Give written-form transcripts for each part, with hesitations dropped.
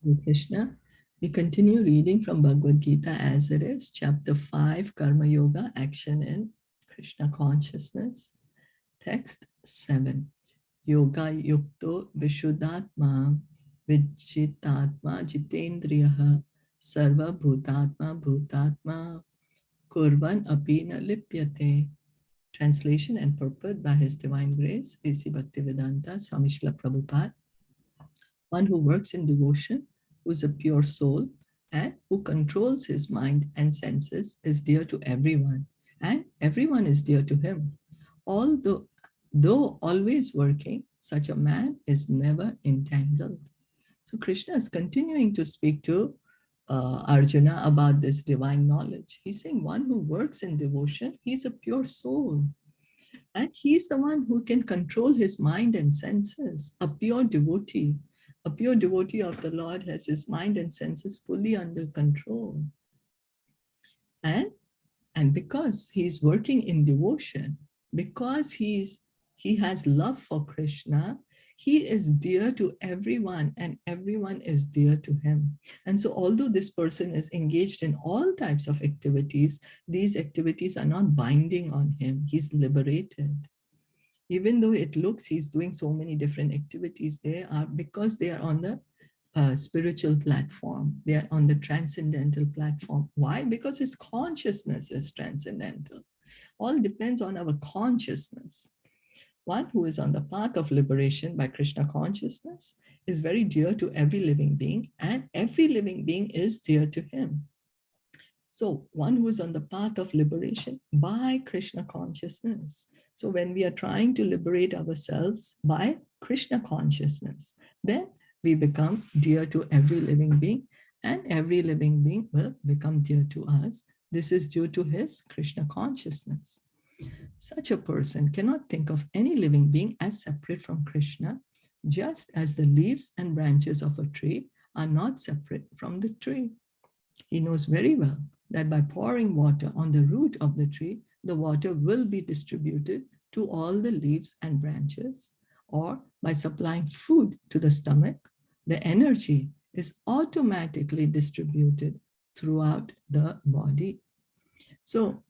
Hare Krishna. We continue reading from Bhagavad Gita as it is, chapter 5, Karma Yoga, Action in Krishna Consciousness. Text 7. Yoga Yukto Vishuddhatma Vijitatma Jitendriyaha Sarva Bhutatma Bhutatma Kurvan Apina Lipyate. Translation and purport by His Divine Grace, A.C. Bhaktivedanta Swami Srila Prabhupada. One who works in devotion, who is a pure soul, and who controls his mind and senses is dear to everyone, and everyone is dear to him. Though always working, such a man is never entangled. So Krishna is continuing to speak to Arjuna about this divine knowledge. He's saying one who works in devotion, he's a pure soul. And he's the one who can control his mind and senses, a pure devotee. A pure devotee of the Lord has his mind and senses fully under control. And because he's working in devotion, because he has love for Krishna, he is dear to everyone and everyone is dear to him. And so although this person is engaged in all types of activities, these activities are not binding on him. He's liberated. Even though it looks he's doing so many different activities, they are because they are on the spiritual platform. They are on the transcendental platform. Why? Because his consciousness is transcendental. All depends on our consciousness. One who is on the path of liberation by Krishna consciousness is very dear to every living being, and every living being is dear to him. So one who is on the path of liberation by Krishna consciousness. So when we are trying to liberate ourselves by Krishna consciousness, then we become dear to every living being, and every living being will become dear to us. This is due to his Krishna consciousness. Such a person cannot think of any living being as separate from Krishna, just as the leaves and branches of a tree are not separate from the tree. He knows very well that by pouring water on the root of the tree, the water will be distributed to all the leaves and branches, or by supplying food to the stomach, the energy is automatically distributed throughout the body. So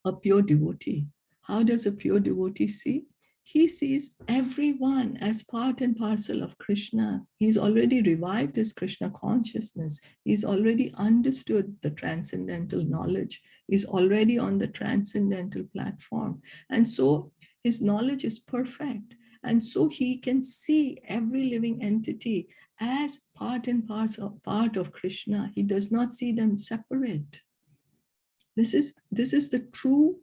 a pure devotee, how does a pure devotee see? He sees everyone as part and parcel of Krishna. He's already revived his Krishna consciousness. He's already understood the transcendental knowledge. He's already on the transcendental platform. And so his knowledge is perfect. And so he can see every living entity as part and parcel, part of Krishna. He does not see them separate. This is the true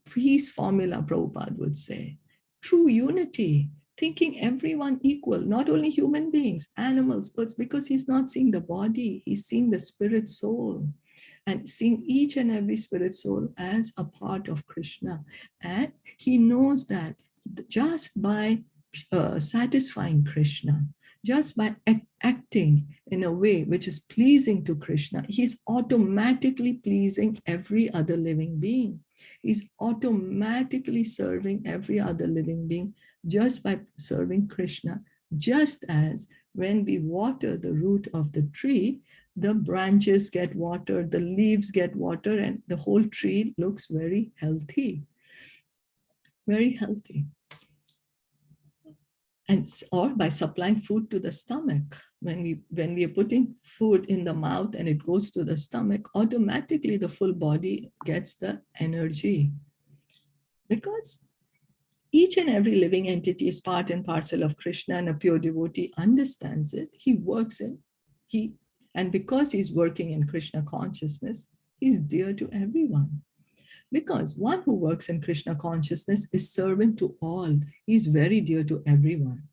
peace formula, Prabhupada would say. True unity, thinking everyone equal, not only human beings, animals, but because he's not seeing the body, he's seeing the spirit soul, and seeing each and every spirit soul as a part of Krishna. And he knows that just by satisfying Krishna, just by acting in a way which is pleasing to Krishna, he's automatically pleasing every other living being. He's automatically serving every other living being just by serving Krishna. Just as when we water the root of the tree, the branches get water, the leaves get water, and the whole tree looks very healthy. Very healthy. And or by supplying food to the stomach. When we are putting food in the mouth and it goes to the stomach, automatically the full body gets the energy. Because each and every living entity is part and parcel of Krishna, and a pure devotee understands it. He works in, and because he's working in Krishna consciousness, he's dear to everyone. Because one who works in Krishna consciousness is servant to all. He's very dear to everyone.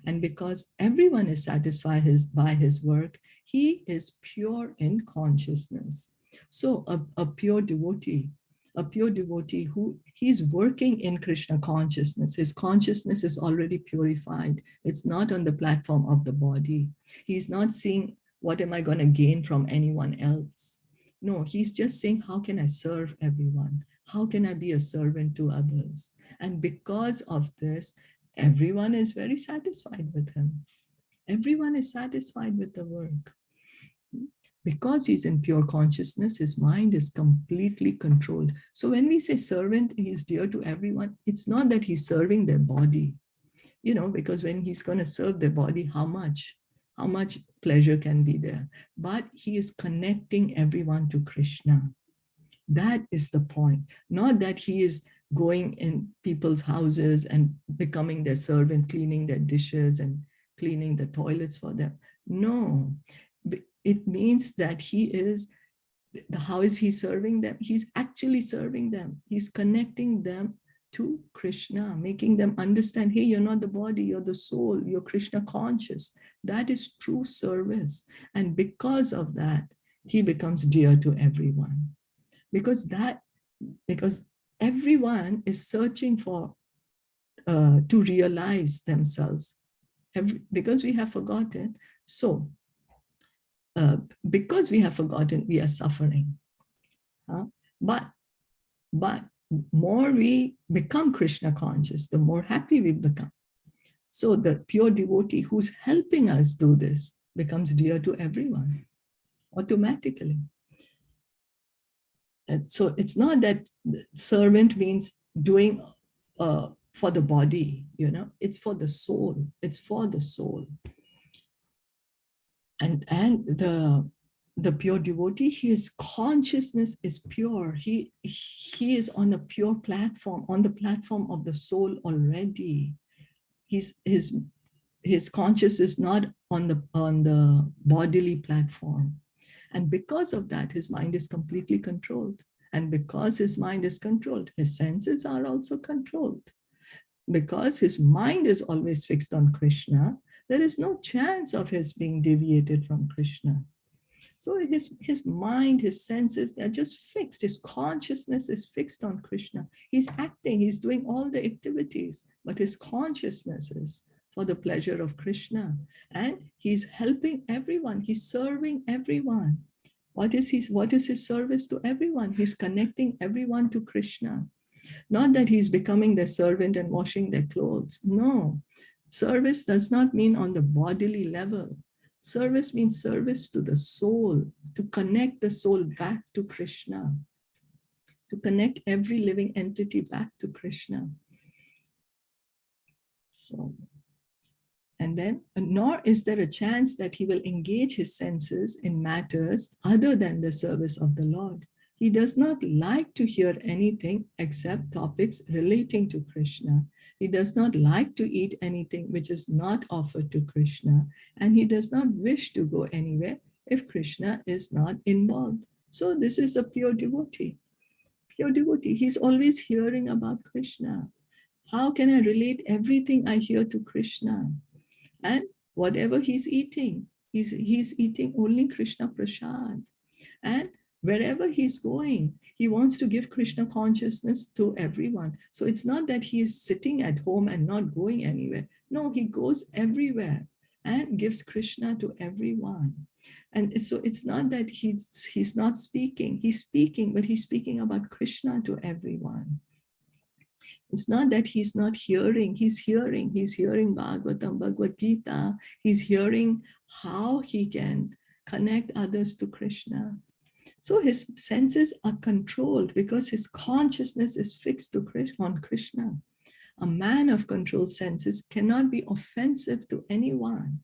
And because everyone is satisfied by his work, he is pure in consciousness. So a pure devotee who he's working in Krishna consciousness, his consciousness is already purified. It's not on the platform of the body. He's not seeing what am I going to gain from anyone else. No, he's just saying, how can I serve everyone? How can I be a servant to others? And because of this, everyone is very satisfied with him. Everyone is satisfied with the work. Because he's in pure consciousness, his mind is completely controlled. So when we say servant, he's dear to everyone, it's not that he's serving their body, because when he's going to serve their body, how much pleasure can be there? But he is connecting everyone to Krishna. That is the point. Not that he is going in people's houses and becoming their servant, cleaning their dishes and cleaning the toilets for them. No, it means that he is, how is he serving them? He's actually serving them. He's connecting them to Krishna, making them understand, hey, you're not the body, you're the soul, you're Krishna conscious. That is true service. And because of that, he becomes dear to everyone. Because everyone is searching for to realize themselves, because we have forgotten. So because we have forgotten, we are suffering. But more we become Krishna conscious, the more happy we become. So the pure devotee who's helping us do this becomes dear to everyone automatically. And so it's not that servant means doing for the body, it's for the soul. It's for the soul. And the pure devotee, his consciousness is pure. He is on a pure platform, on the platform of the soul already. His conscious is not on the bodily platform. And because of that, his mind is completely controlled. And because his mind is controlled, his senses are also controlled. Because his mind is always fixed on Krishna, there is no chance of his being deviated from Krishna. So his mind, his senses, they're just fixed. His consciousness is fixed on Krishna. He's acting, he's doing all the activities, but his consciousness is for the pleasure of Krishna. And he's helping everyone. He's serving everyone. What is his service to everyone? He's connecting everyone to Krishna. Not that he's becoming their servant and washing their clothes. No. Service does not mean on the bodily level. Service means service to the soul, to connect the soul back to Krishna, to connect every living entity back to Krishna. So, and then, nor is there a chance that he will engage his senses in matters other than the service of the Lord. He does not like to hear anything except topics relating to Krishna. He does not like to eat anything which is not offered to Krishna. And he does not wish to go anywhere if Krishna is not involved. So this is the pure devotee. Pure devotee, he's always hearing about Krishna. How can I relate everything I hear to Krishna? And whatever he's eating eating only Krishna Prasad. And wherever he's going, he wants to give Krishna consciousness to everyone. So it's not that he's sitting at home and not going anywhere. No, he goes everywhere and gives Krishna to everyone. And so it's not that he's not speaking. He's speaking, but he's speaking about Krishna to everyone. It's not that he's not hearing. He's hearing Bhagavatam, Bhagavad Gita. He's hearing how he can connect others to Krishna. So his senses are controlled because his consciousness is fixed on Krishna. A man of controlled senses cannot be offensive to anyone.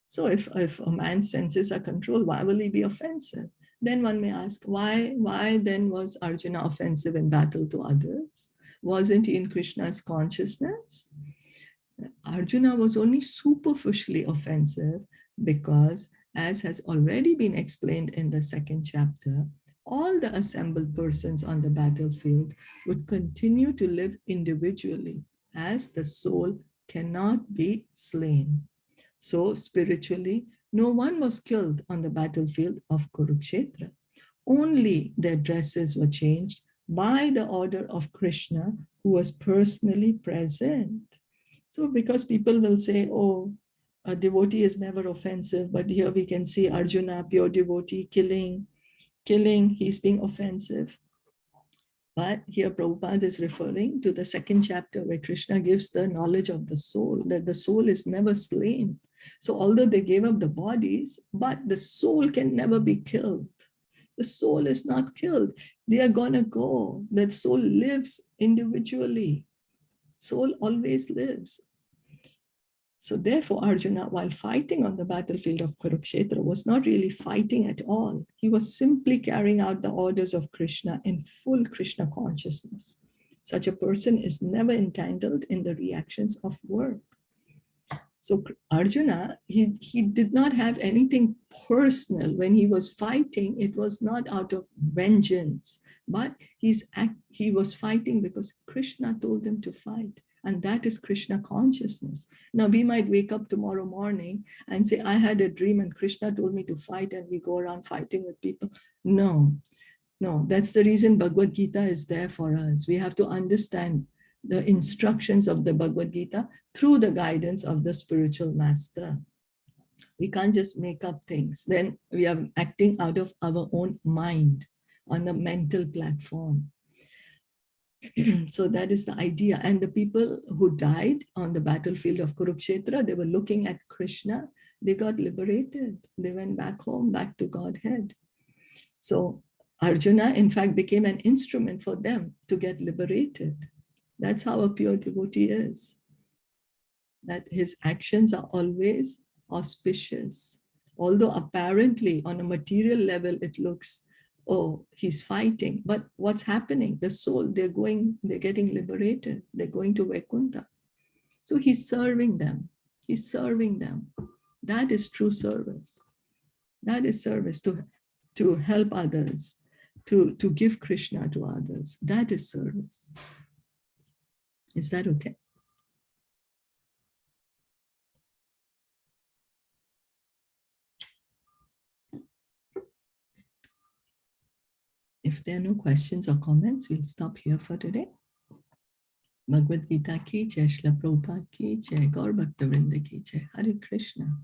So if a man's senses are controlled, why will he be offensive? Then one may ask, why then was Arjuna offensive in battle to others? Wasn't he in Krishna's consciousness? Arjuna was only superficially offensive because, as has already been explained in the second chapter, all the assembled persons on the battlefield would continue to live individually, as the soul cannot be slain. So spiritually, no one was killed on the battlefield of Kurukshetra. Only their dresses were changed by the order of Krishna, who was personally present. So because people will say, oh, a devotee is never offensive, but here we can see Arjuna, pure devotee, killing, he's being offensive. But here Prabhupada is referring to the second chapter where Krishna gives the knowledge of the soul, that the soul is never slain. So although they gave up the bodies, but the soul can never be killed. The soul is not killed. They are going to go. That soul lives individually. Soul always lives. So therefore, Arjuna, while fighting on the battlefield of Kurukshetra, was not really fighting at all. He was simply carrying out the orders of Krishna in full Krishna consciousness. Such a person is never entangled in the reactions of work. So Arjuna, he did not have anything personal when he was fighting. It was not out of vengeance, but he was fighting because Krishna told him to fight. And that is Krishna consciousness. Now we might wake up tomorrow morning and say, I had a dream and Krishna told me to fight, and we go around fighting with people. No, that's the reason Bhagavad Gita is there for us. We have to understand the instructions of the Bhagavad Gita through the guidance of the spiritual master. We can't just make up things. Then we are acting out of our own mind on the mental platform. So that is the idea. And the people who died on the battlefield of Kurukshetra, they were looking at Krishna. They got liberated. They went back home, back to Godhead. So Arjuna, in fact, became an instrument for them to get liberated. That's how a pure devotee is. That his actions are always auspicious. Although apparently on a material level, it looks, oh, he's fighting. But what's happening? The soul, they're getting liberated. They're going to Vaikuntha. So he's serving them. He's serving them. That is true service. That is service to help others, to give Krishna to others. That is service. Is that okay? If there are no questions or comments, we'll stop here for today. Bhagavad Gita ki jai, Srila Prabhupada ki jai, Gaur Bhakta Vrinda ki jai. Hare Krishna.